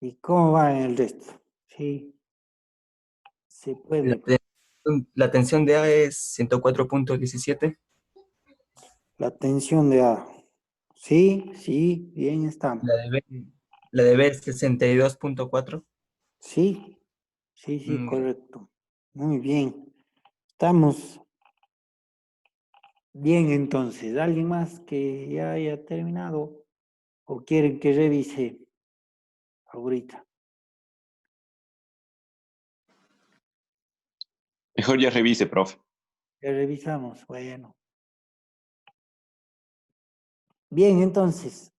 ¿Y cómo va en el resto? Sí, se La, puede. te- la tensión de A es 104,17. La tensión de A. Sí, sí, bien La estamos. de B, la de B es 62,4. Sí, sí, sí, Muy bien. correcto. Muy bien. Estamos bien entonces. ¿Alguien más que ya haya terminado o quieren que revise ahorita? Mejor ya revise, profe. Ya revisamos. Bueno. Bien, entonces,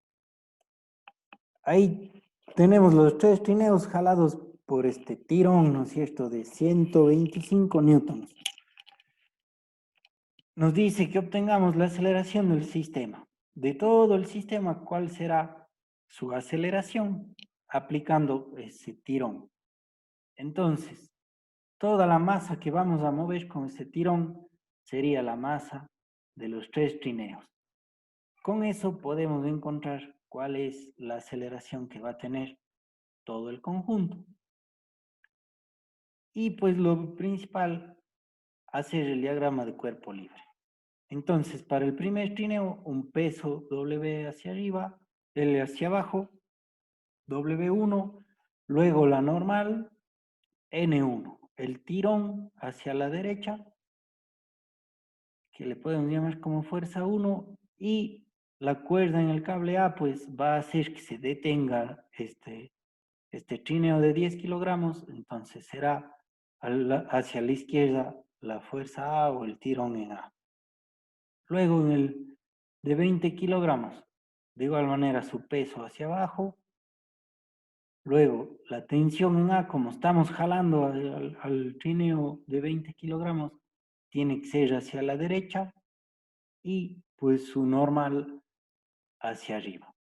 ahí tenemos los tres trineos jalados por este tirón, ¿no es cierto?, de 125 newtons. Nos dice que obtengamos la aceleración del sistema. De todo el sistema, ¿cuál será su aceleración aplicando ese tirón? Entonces, toda la masa que vamos a mover con ese tirón sería la masa de los tres trineos. Con eso podemos encontrar cuál es la aceleración que va a tener todo el conjunto. Y pues lo principal, hacer el diagrama de cuerpo libre. Entonces, para el primer trineo, un peso W hacia arriba, L hacia abajo, W1, luego la normal, N1. El tirón hacia la derecha, que le podemos llamar como fuerza 1, y la cuerda en el cable A, pues va a hacer que se detenga este trineo de 10 kilogramos, entonces será hacia la izquierda la fuerza A o el tirón en A. Luego en el de 20 kilogramos, de igual manera su peso hacia abajo. Luego la tensión en A, como estamos jalando al trineo de 20 kilogramos, tiene que ser hacia la derecha y pues su normal hacia arriba.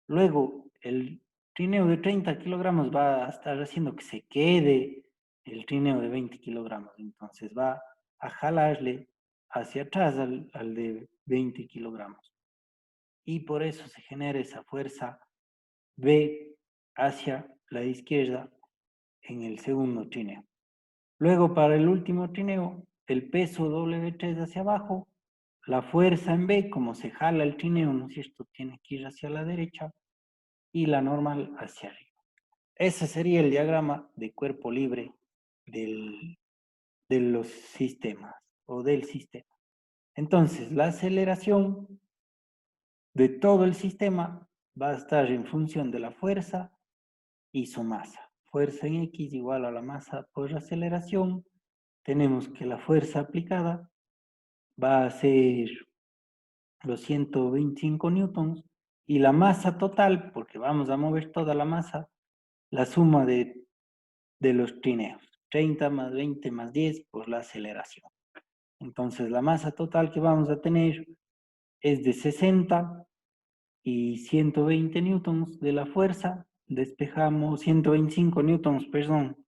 Luego el trineo de 30 kilogramos va a estar haciendo que se quede el trineo de 20 kilogramos. Entonces va a jalarle hacia atrás al de 20 kilogramos. Y por eso se genera esa fuerza B hacia la izquierda en el segundo trineo. Luego para el último trineo, el peso W3 hacia abajo, la fuerza en B, como se jala el trineo, ¿no es cierto?, tiene que ir hacia la derecha y la normal hacia arriba. Ese sería el diagrama de cuerpo libre de los sistemas o del sistema. Entonces, la aceleración de todo el sistema va a estar en función de la fuerza y su masa. Fuerza en X igual a la masa por aceleración. Tenemos que la fuerza aplicada va a ser los 125 newtons y la masa total, porque vamos a mover toda la masa, la suma de los trineos. 30 más 20 más 10 por la aceleración. Entonces la masa total que vamos a tener es de 60 y 120 newtons de la fuerza. Despejamos 125 newtons, perdón.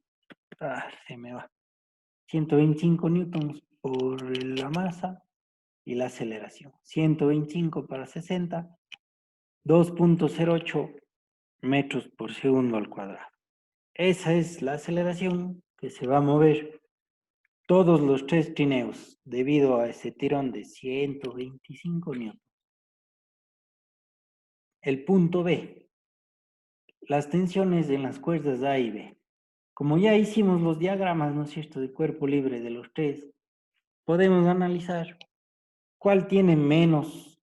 Se me va. 125 newtons por la masa y la aceleración. 125 para 60, 2.08 metros por segundo al cuadrado. Esa es la aceleración que se va a mover todos los tres trineos debido a ese tirón de 125 newtons. El punto B, las tensiones en las cuerdas A y B. Como ya hicimos los diagramas, ¿no es cierto?, de cuerpo libre de los tres, podemos analizar cuál tiene menos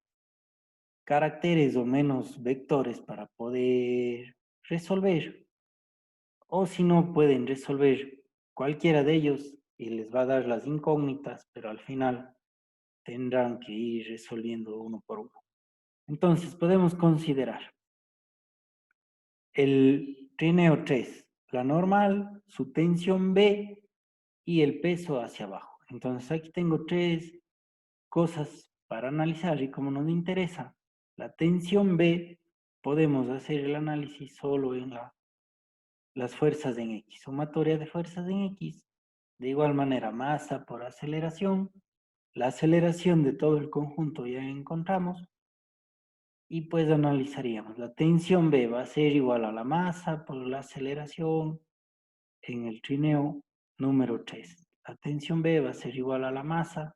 caracteres o menos vectores para poder resolver. O si no, pueden resolver cualquiera de ellos y les va a dar las incógnitas, pero al final tendrán que ir resolviendo uno por uno. Entonces, podemos considerar el trineo 3, la normal, su tensión B y el peso hacia abajo. Entonces, aquí tengo tres cosas para analizar y como nos interesa la tensión B, podemos hacer el análisis solo en las fuerzas en X, sumatoria de fuerzas en X, de igual manera masa por aceleración, la aceleración de todo el conjunto ya encontramos, Y pues analizaríamos. La tensión B va a ser igual a la masa por la aceleración en el trineo número 3. La tensión B va a ser igual a la masa.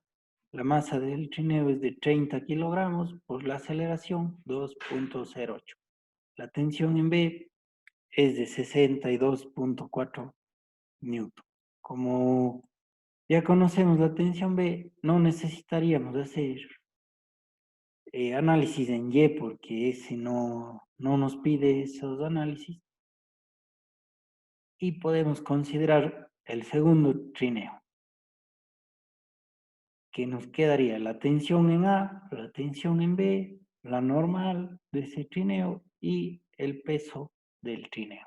La masa del trineo es de 30 kilogramos por la aceleración 2.08. La tensión en B es de 62.4 newton. Como ya conocemos la tensión B, no necesitaríamos hacer análisis en Y porque ese no nos pide esos análisis. Y podemos considerar el segundo trineo, que nos quedaría la tensión en A, la tensión en B, la normal de ese trineo y el peso del trineo.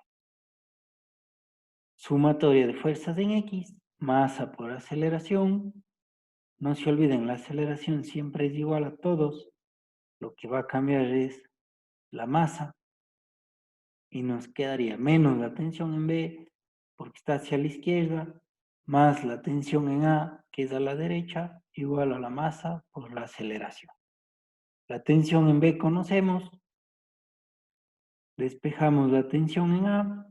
Sumatoria de fuerzas en X, masa por aceleración. No se olviden, la aceleración siempre es igual a todos. Lo que va a cambiar es la masa y nos quedaría menos la tensión en B porque está hacia la izquierda, más la tensión en A que es a la derecha, igual a la masa por la aceleración. La tensión en B conocemos, despejamos la tensión en A,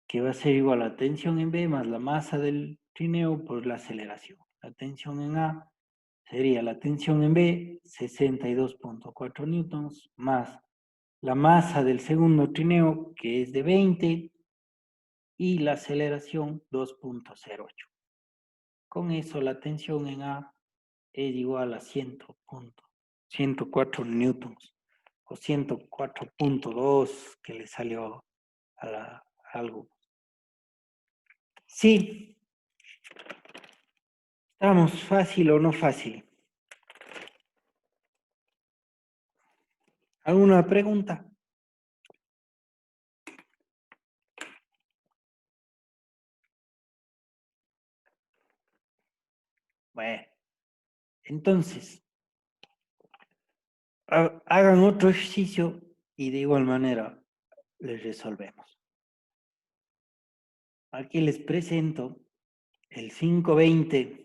que va a ser igual a la tensión en B más la masa del trineo por la aceleración. La tensión en A sería la tensión en B, 62.4 newtons, más la masa del segundo trineo, que es de 20, y la aceleración 2.08. Con eso la tensión en A es igual a 104 newtons o 104.2 que le salió a algo. Sí, estamos fácil o no fácil. ¿Alguna pregunta? Bueno, entonces, hagan otro ejercicio y de igual manera les resolvemos. Aquí les presento el 520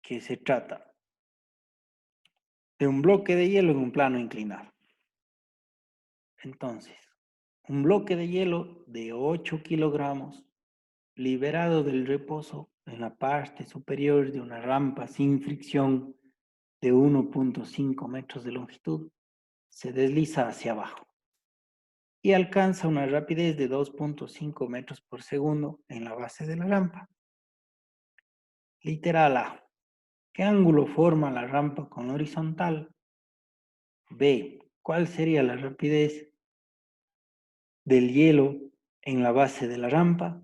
que se trata de un bloque de hielo en un plano inclinado. Entonces, un bloque de hielo de 8 kilogramos liberado del reposo en la parte superior de una rampa sin fricción de 1.5 metros de longitud se desliza hacia abajo y alcanza una rapidez de 2.5 metros por segundo en la base de la rampa. Literal A. ¿Qué ángulo forma la rampa con horizontal? B. ¿Cuál sería la rapidez del hielo en la base de la rampa?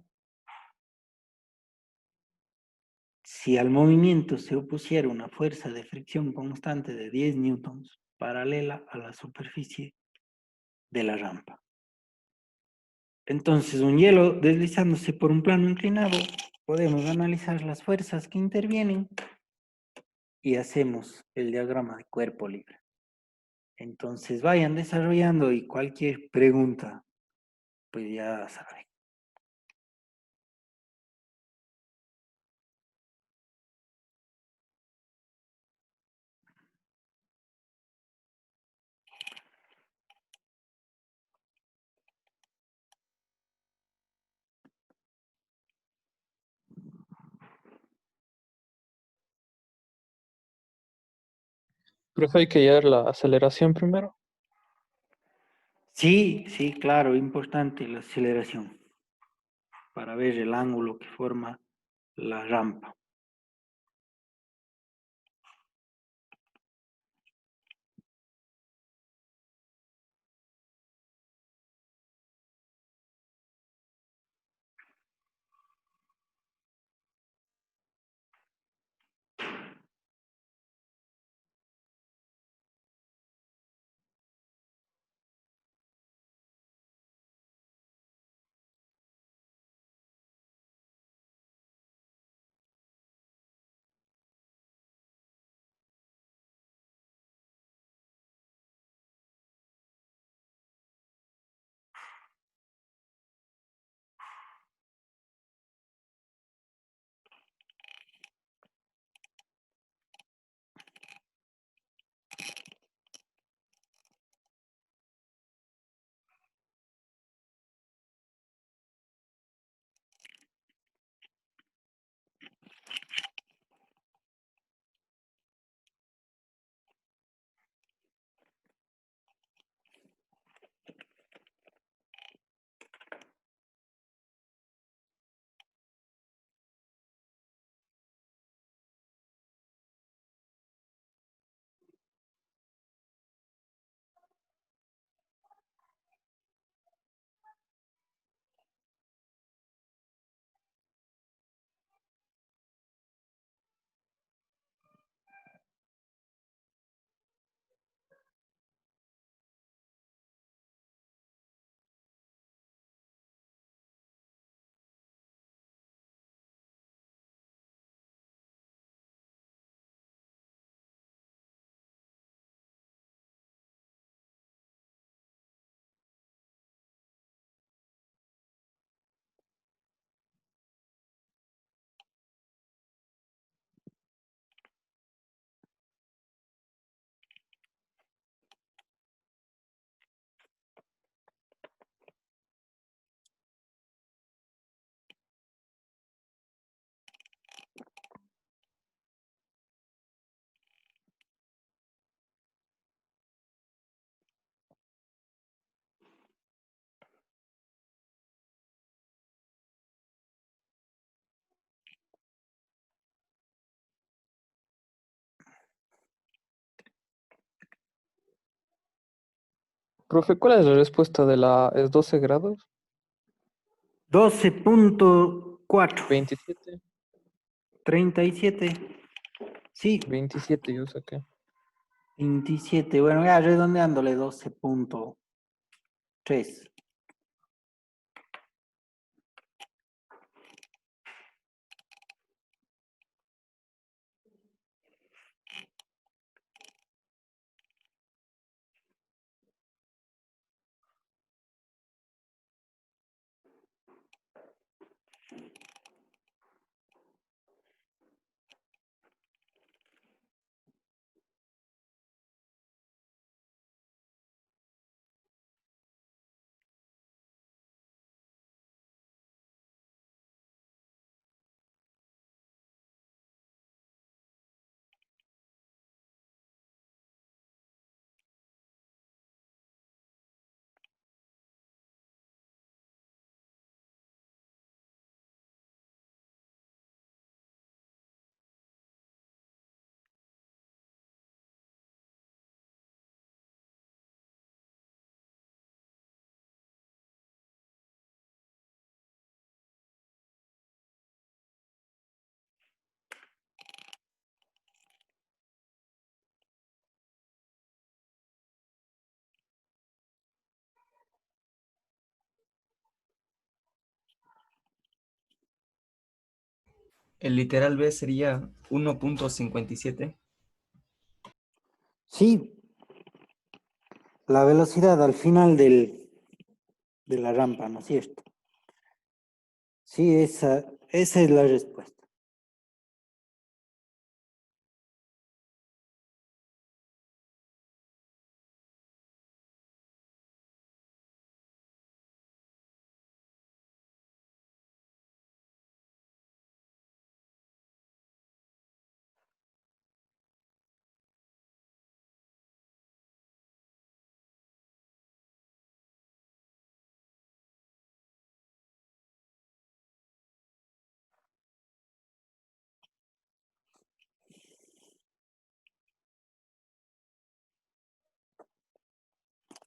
Si al movimiento se opusiera una fuerza de fricción constante de 10 newtons paralela a la superficie de la rampa. Entonces, un hielo deslizándose por un plano inclinado, podemos analizar las fuerzas que intervienen y hacemos el diagrama de cuerpo libre. Entonces, vayan desarrollando y cualquier pregunta, pues ya saben. Profe, hay que hallar la aceleración primero. Sí, sí, claro, importante la aceleración para ver el ángulo que forma la rampa. Profe, ¿cuál es la respuesta de la... ¿Es 12 grados? 12.4. 27. 37. Sí, 27 yo saqué. 27. Bueno, ya redondeándole 12.3. El literal B sería 1.57. Sí, la velocidad al final de la rampa, ¿no es cierto? Sí, esa es la respuesta.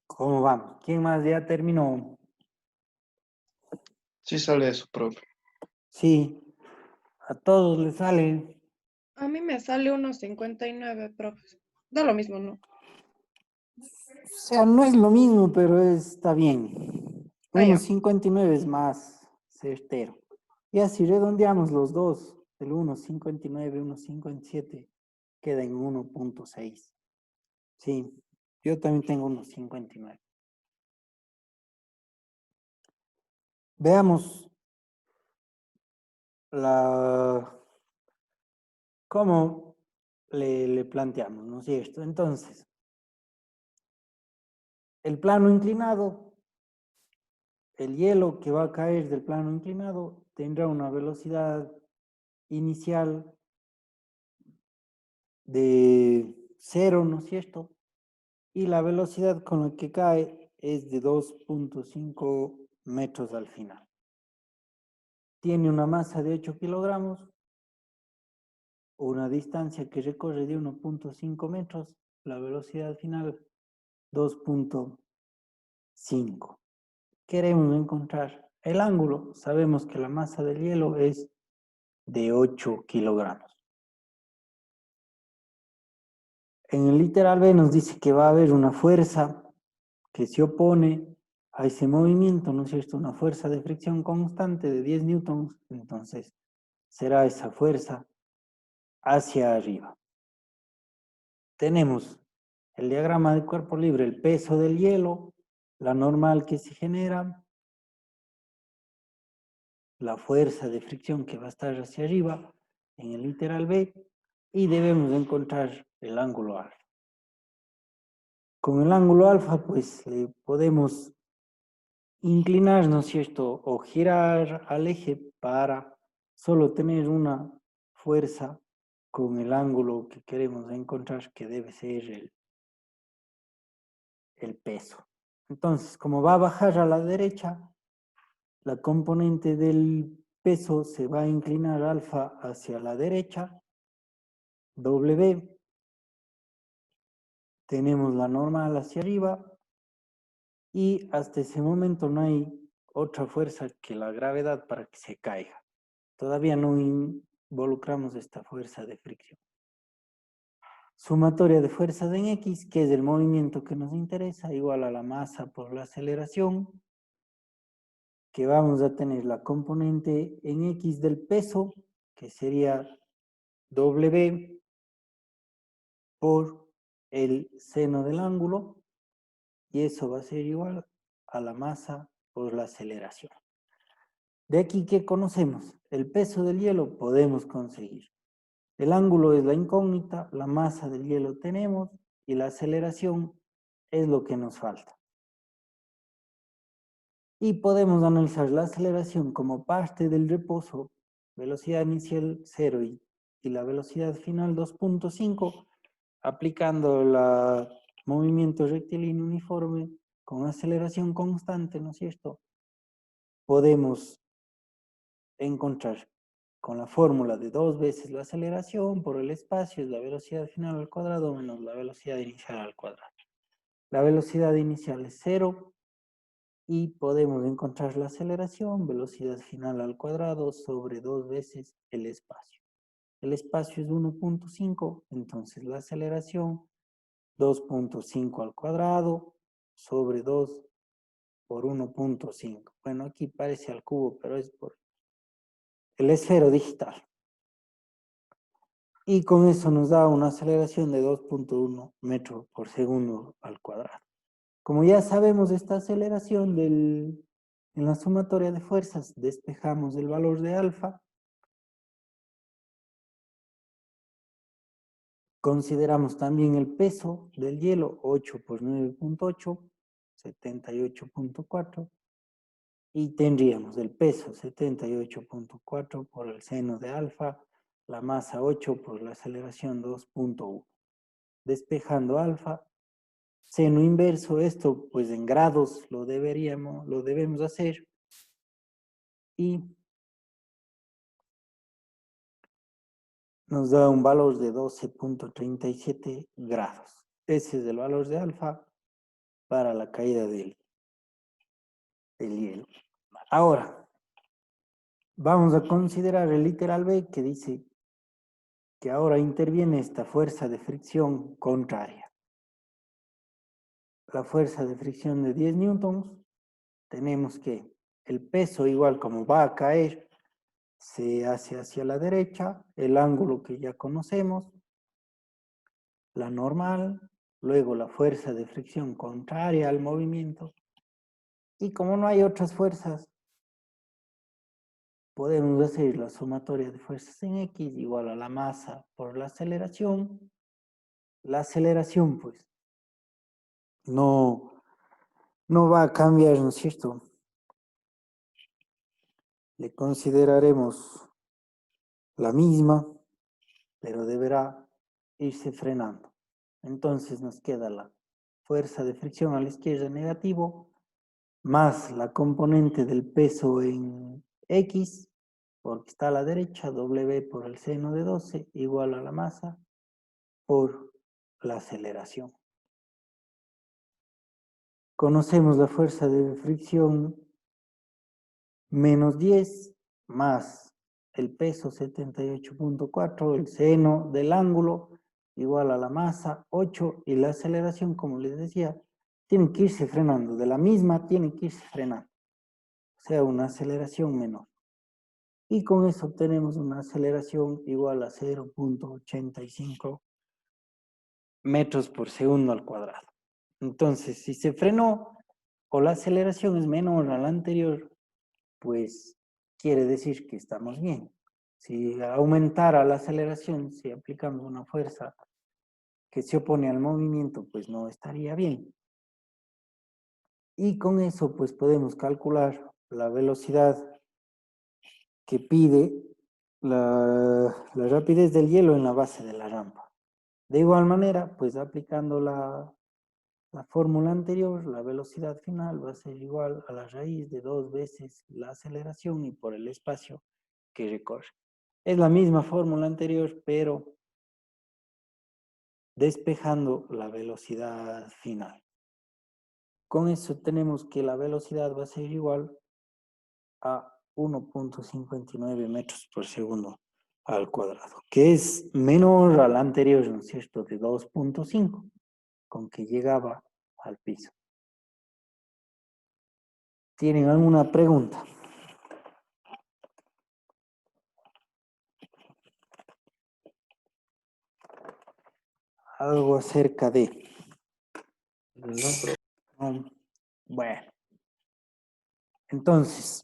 ¿Cómo vamos? ¿Quién más ya terminó? Sí sale eso, profe. Sí, a todos les sale. A mí me sale 1.59, profe. Da lo mismo, ¿no? O sea, no es lo mismo, pero está bien. Ah, ya. 1.59 es más certero. Y así redondeamos los dos. El 1.59, 1.57 queda en 1.6. Sí, yo también tengo 1.59. Veamos cómo le planteamos, ¿no es cierto? Entonces, el plano inclinado, el hielo que va a caer del plano inclinado tendrá una velocidad inicial de 0, ¿no es cierto? Y la velocidad con la que cae es de 2.5 metros al final. Tiene una masa de 8 kilogramos, una distancia que recorre de 1.5 metros, la velocidad final 2.5. Queremos encontrar el ángulo. Sabemos que la masa del hielo es de 8 kilogramos. En el literal B nos dice que va a haber una fuerza que se opone a ese movimiento, ¿no es cierto? Una fuerza de fricción constante de 10 newtons, entonces será esa fuerza hacia arriba. Tenemos el diagrama de cuerpo libre, el peso del hielo, la normal que se genera, la fuerza de fricción que va a estar hacia arriba en el literal B y debemos encontrar el ángulo alfa. Con el ángulo alfa, pues podemos inclinar, ¿no es cierto? O girar al eje para solo tener una fuerza con el ángulo que queremos encontrar, que debe ser el peso. Entonces, como va a bajar a la derecha, la componente del peso se va a inclinar alfa hacia la derecha, W, tenemos la normal hacia arriba, y hasta ese momento no hay otra fuerza que la gravedad para que se caiga. Todavía no involucramos esta fuerza de fricción. Sumatoria de fuerzas en X, que es el movimiento que nos interesa, igual a la masa por la aceleración, que vamos a tener la componente en X del peso, que sería W por el seno del ángulo, y eso va a ser igual a la masa por la aceleración. De aquí, ¿qué conocemos? El peso del hielo podemos conseguir. El ángulo es la incógnita, la masa del hielo tenemos, y la aceleración es lo que nos falta. Y podemos analizar la aceleración como parte del reposo, velocidad inicial 0 y la velocidad final 2.5, aplicando el movimiento rectilíneo uniforme con aceleración constante, ¿no es cierto? Podemos encontrar con la fórmula de 2 veces la aceleración por el espacio es la velocidad final al cuadrado menos la velocidad inicial al cuadrado. La velocidad inicial es 0 y podemos encontrar la aceleración, velocidad final al cuadrado sobre 2 veces el espacio. El espacio es 1.5, entonces la aceleración 2.5 al cuadrado sobre 2 por 1.5. Bueno, aquí parece al cubo, pero es por el esfero digital. Y con eso nos da una aceleración de 2.1 metros por segundo al cuadrado. Como ya sabemos esta aceleración en la sumatoria de fuerzas, despejamos el valor de alfa. Consideramos también el peso del hielo, 8 por 9.8, 78.4. Y tendríamos el peso 78.4 por el seno de alfa, la masa 8 por la aceleración 2.1. Despejando alfa, seno inverso, esto pues en grados lo debemos hacer. Y nos da un valor de 12.37 grados. Ese es el valor de alfa para la caída del hielo. Ahora, vamos a considerar el literal B que dice que ahora interviene esta fuerza de fricción contraria. La fuerza de fricción de 10 newtons, tenemos que el peso igual como va a caer, se hace hacia la derecha, el ángulo que ya conocemos, la normal, luego la fuerza de fricción contraria al movimiento, y como no hay otras fuerzas, podemos hacer la sumatoria de fuerzas en X igual a la masa por la aceleración. La aceleración, pues, no va a cambiar, ¿no es cierto? Le consideraremos la misma, pero deberá irse frenando. Entonces nos queda la fuerza de fricción a la izquierda negativo, más la componente del peso en X, porque está a la derecha, W por el seno de 12, igual a la masa por la aceleración. Conocemos la fuerza de fricción menos 10 más el peso 78.4, el seno del ángulo igual a la masa 8 y la aceleración, como les decía, tiene que irse frenando. De la misma tiene que irse frenando. O sea, una aceleración menor. Y con eso obtenemos una aceleración igual a 0.85 metros por segundo al cuadrado. Entonces, si se frenó o la aceleración es menor a la anterior, pues quiere decir que estamos bien. Si aumentara la aceleración, si aplicamos una fuerza que se opone al movimiento, pues no estaría bien. Y con eso, pues podemos calcular la velocidad que pide la rapidez del hielo en la base de la rampa. De igual manera, pues aplicando la fórmula anterior, la velocidad final va a ser igual a la raíz de 2 veces la aceleración y por el espacio que recorre. Es la misma fórmula anterior, pero despejando la velocidad final. Con eso tenemos que la velocidad va a ser igual a 1.59 metros por segundo al cuadrado, que es menor al anterior, ¿no es cierto?, de 2.5, con que llegaba al piso. ¿Tienen alguna pregunta? Algo acerca de... No, profe. Bueno, entonces,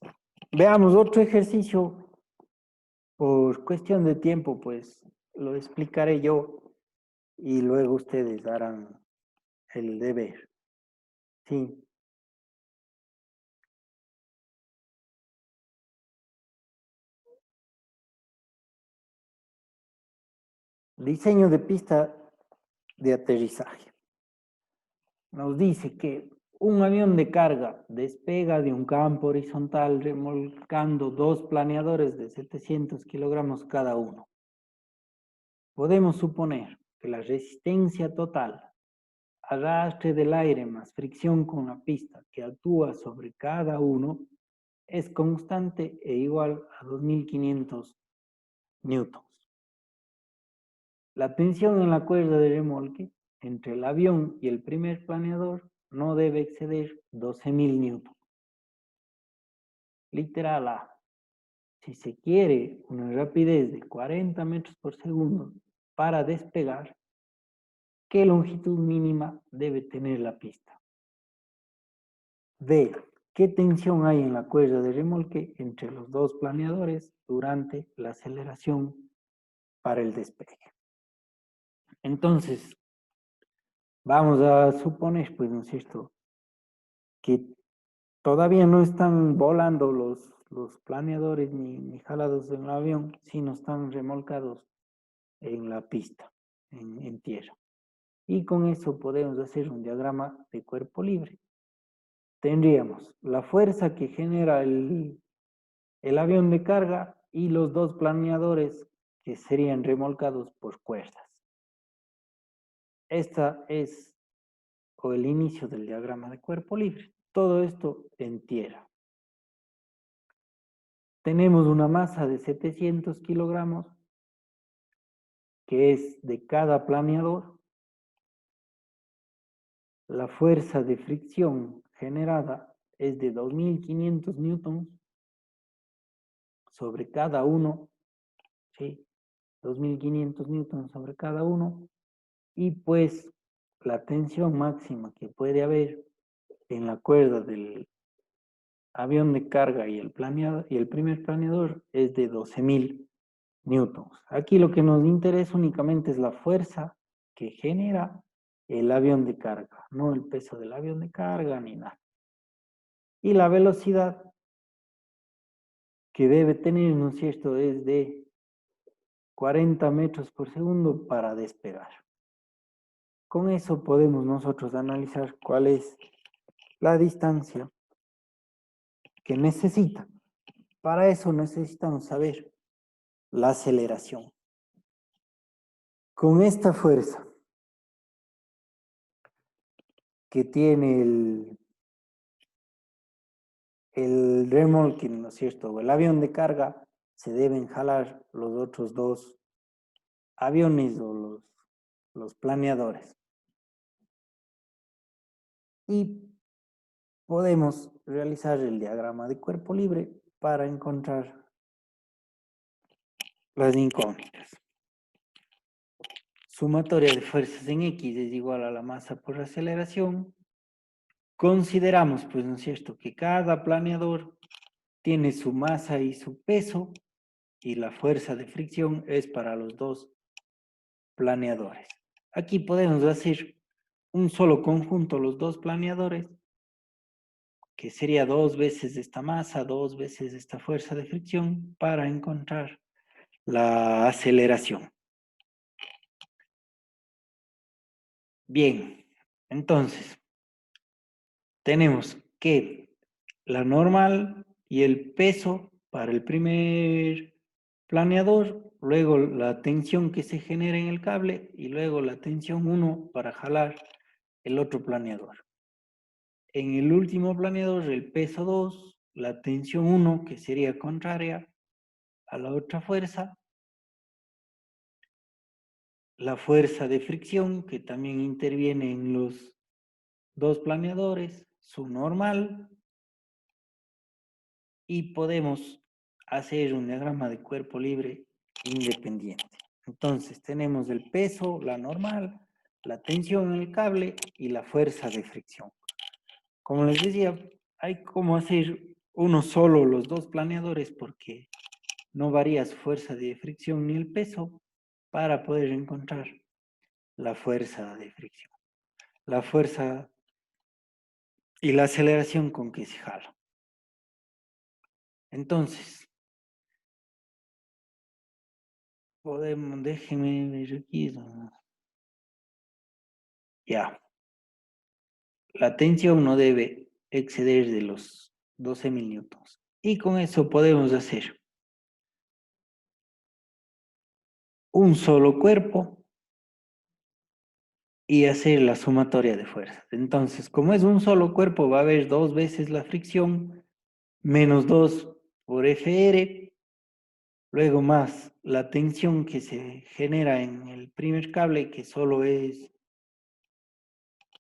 veamos otro ejercicio. Por cuestión de tiempo, pues lo explicaré yo y luego ustedes harán el deber. Sí. Diseño de pista de aterrizaje. Nos dice que un avión de carga despega de un campo horizontal remolcando dos planeadores de 700 kilogramos cada uno. Podemos suponer que la resistencia total, arrastre del aire más fricción con la pista que actúa sobre cada uno, es constante e igual a 2500 newtons. La tensión en la cuerda de remolque entre el avión y el primer planeador no debe exceder 12.000 newtons. Literal A. Si se quiere una rapidez de 40 metros por segundo para despegar, ¿qué longitud mínima debe tener la pista? B. ¿Qué tensión hay en la cuerda de remolque entre los dos planeadores durante la aceleración para el despegue? Entonces, vamos a suponer, pues, ¿no es cierto?, que todavía no están volando los planeadores ni jalados en el avión, sino están remolcados en la pista, en tierra. Y con eso podemos hacer un diagrama de cuerpo libre. Tendríamos la fuerza que genera el avión de carga y los dos planeadores que serían remolcados por cuerdas. Esta es el inicio del diagrama de cuerpo libre. Todo esto en tierra. Tenemos una masa de 700 kilogramos, que es de cada planeador. La fuerza de fricción generada es de 2500 newtons sobre cada uno, ¿sí? 2500 newtons sobre cada uno. Y pues la tensión máxima que puede haber en la cuerda del avión de carga y el primer planeador es de 12.000 newtons. Aquí lo que nos interesa únicamente es la fuerza que genera el avión de carga, no el peso del avión de carga ni nada. Y la velocidad que debe tener, ¿no es cierto?, es de 40 metros por segundo para despegar. Con eso podemos nosotros analizar cuál es la distancia que necesita. Para eso necesitamos saber la aceleración. Con esta fuerza que tiene el remolque, ¿no es cierto?, o el avión de carga, se deben jalar los otros dos aviones o los planeadores. Y podemos realizar el diagrama de cuerpo libre para encontrar las incógnitas. Sumatoria de fuerzas en X es igual a la masa por aceleración. Consideramos, pues, ¿no es cierto?, que cada planeador tiene su masa y su peso y la fuerza de fricción es para los dos planeadores. Aquí podemos hacer un solo conjunto, los dos planeadores, que sería 2 veces esta masa, 2 veces esta fuerza de fricción para encontrar la aceleración. Bien, entonces, tenemos que la normal y el peso para el primer planeador, luego la tensión que se genera en el cable y luego la tensión 1 para jalar el otro planeador. En el último planeador, el peso 2, la tensión 1, que sería contraria a la otra fuerza, la fuerza de fricción, que también interviene en los dos planeadores, su normal, y podemos hacer un diagrama de cuerpo libre independiente. Entonces tenemos el peso, la normal, la tensión en el cable y la fuerza de fricción. Como les decía, hay como hacer uno solo los dos planeadores porque no varía su fuerza de fricción ni el peso para poder encontrar la fuerza de fricción, la fuerza y la aceleración con que se jala. Entonces, déjenme ver aquí. Ya. La tensión no debe exceder de los 12.000 newtons. Y con eso podemos hacer un solo cuerpo y hacer la sumatoria de fuerzas. Entonces, como es un solo cuerpo, va a haber 2 veces la fricción, menos 2 por FR, luego más la tensión que se genera en el primer cable, que solo es,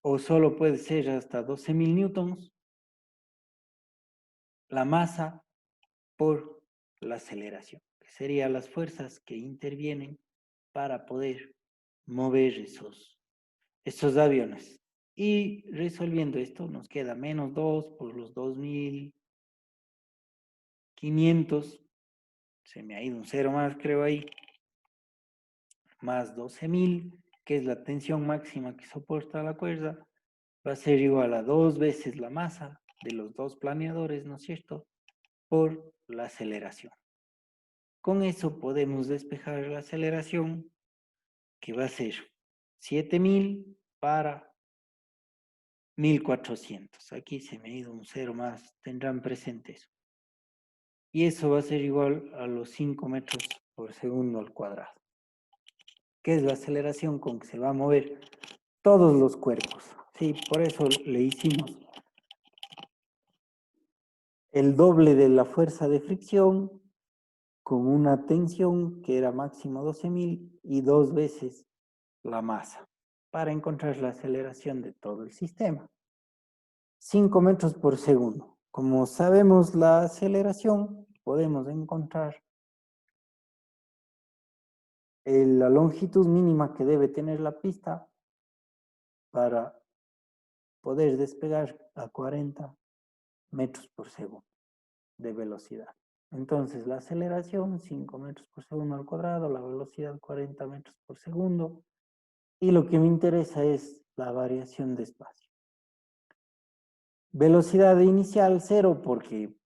o solo puede ser hasta 12.000 newtons, la masa por la aceleración, que serían las fuerzas que intervienen para poder mover esos aviones. Y resolviendo esto nos queda menos 2 por los 2.500, se me ha ido un cero más creo ahí, más 12.000, que es la tensión máxima que soporta la cuerda, va a ser igual a 2 veces la masa de los dos planeadores, ¿no es cierto?, por la aceleración. Con eso podemos despejar la aceleración, que va a ser 7.000 para 1.400. Aquí se me ha ido un cero más, tendrán presente eso. Y eso va a ser igual a los 5 metros por segundo al cuadrado, que es la aceleración con que se va a mover todos los cuerpos. Sí, por eso le hicimos el doble de la fuerza de fricción con una tensión que era máximo 12.000 y 2 veces la masa para encontrar la aceleración de todo el sistema. 5 metros por segundo. Como sabemos la aceleración, podemos encontrar la longitud mínima que debe tener la pista para poder despegar a 40 metros por segundo de velocidad. Entonces, la aceleración, 5 metros por segundo al cuadrado, la velocidad, 40 metros por segundo. Y lo que me interesa es la variación de espacio. Velocidad inicial 0 porque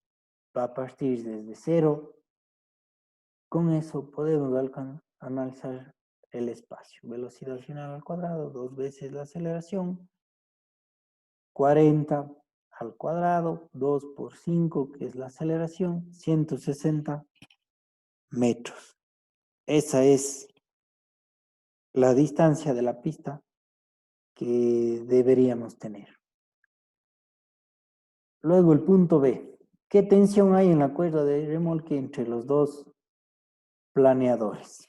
va a partir desde 0. Con eso podemos analizar el espacio. Velocidad final al cuadrado, 2 veces la aceleración. 40 al cuadrado, 2 por 5, que es la aceleración, 160 metros. Esa es la distancia de la pista que deberíamos tener. Luego el punto B. ¿Qué tensión hay en la cuerda de remolque entre los dos planeadores?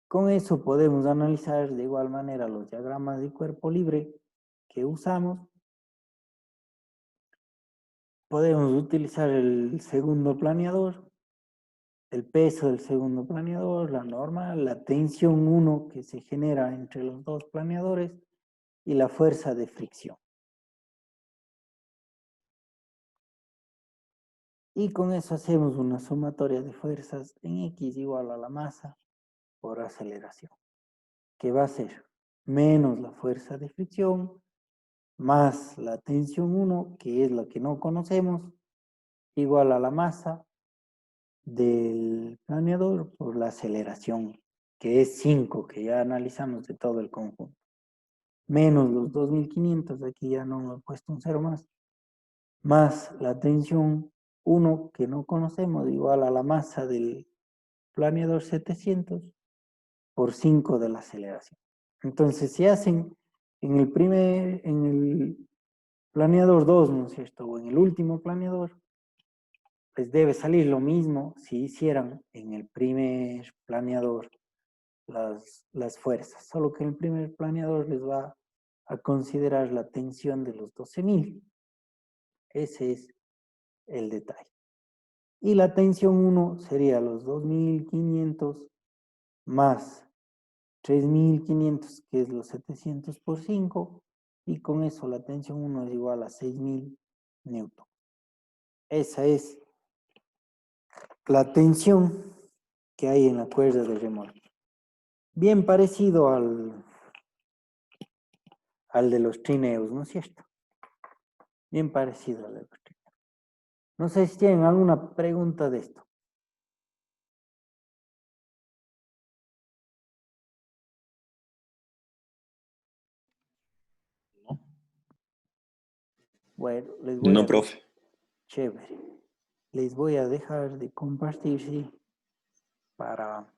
Con eso podemos analizar de igual manera los diagramas de cuerpo libre que usamos. Podemos utilizar el segundo planeador, el peso del segundo planeador, la norma, la tensión 1 que se genera entre los dos planeadores y la fuerza de fricción. Y con eso hacemos una sumatoria de fuerzas en X igual a la masa por aceleración, que va a ser menos la fuerza de fricción más la tensión 1, que es la que no conocemos, igual a la masa del planeador por la aceleración, que es 5, que ya analizamos de todo el conjunto. Menos los 2.500, aquí ya no he puesto un cero más la tensión 1, que no conocemos, igual a la masa del planeador 700 por 5 de la aceleración. Entonces, si hacen En el planeador 2, ¿no es cierto? O en el último planeador, les debe salir lo mismo si hicieran en el primer planeador las fuerzas, solo que en el primer planeador les va a considerar la tensión de los 12.000. Ese es el detalle. Y la tensión 1 sería los 2.500 más 3.500, que es los 700 por 5, y con eso la tensión 1 es igual a 6.000 newton. Esa es la tensión que hay en la cuerda de remolque. Bien parecido al de los trineos, ¿no es cierto? Bien parecido al de los trineos. No sé si tienen alguna pregunta de esto. Bueno, les voy No, a... profe. Chévere. Les voy a dejar de compartir, sí, para